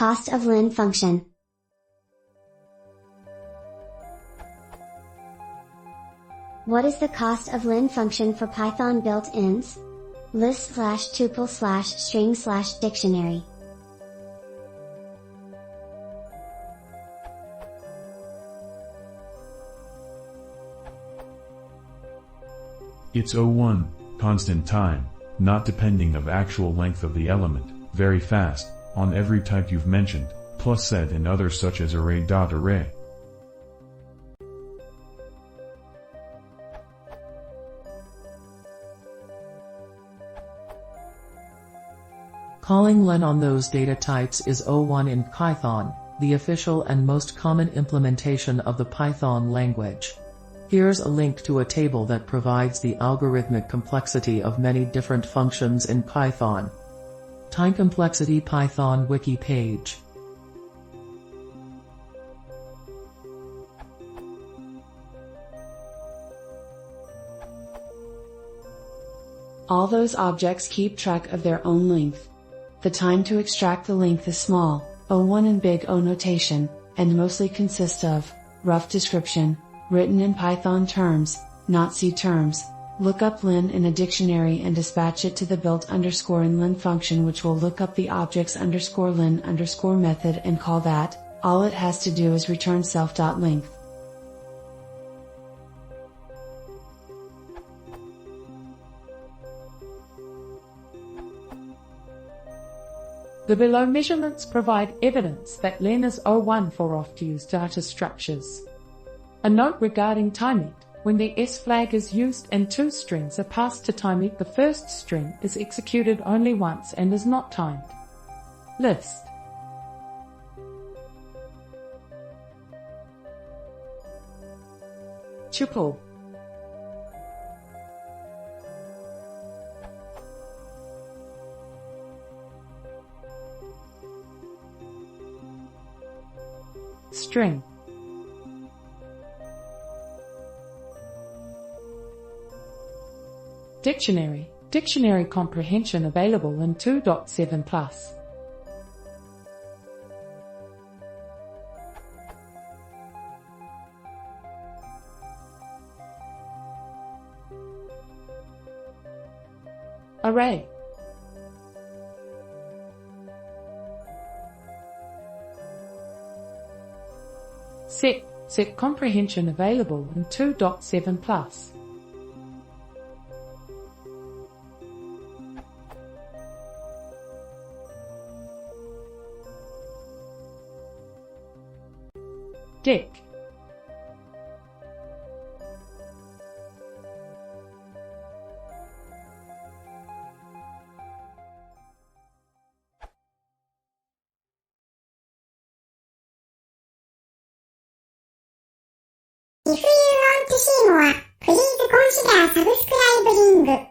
cost of len function. What is the cost of len function for Python built-ins? List/tuple/string/dictionary. It's O1, constant time, not depending of actual length of the element, very fast, on every type you've mentioned, plus set and others such as array.array. Calling len on those data types is O1 in Python, the official and most common implementation of the Python language. Here's a link to a table that provides the algorithmic complexity of many different functions in Python. Time Complexity Python Wiki page. All those objects keep track of their own length. The time to extract the length is small, O1 in big O notation, and mostly consists of rough description, written in Python terms, not C terms. Look up len in a dictionary and dispatch it to the built_in-len function, which will look up the objects_len_ method and call that. All it has to do is return self.length. The below measurements provide evidence that len is O1 for oft-used data structures. A note regarding timeit: when the S flag is used and two strings are passed to timeit, the first string is executed only once and is not timed. List. Tuple. String. Dictionary. Dictionary comprehension available in 2.7+. Array. Set comprehension available in 2.7+. Dic. If you want to see more, please consider subscribing.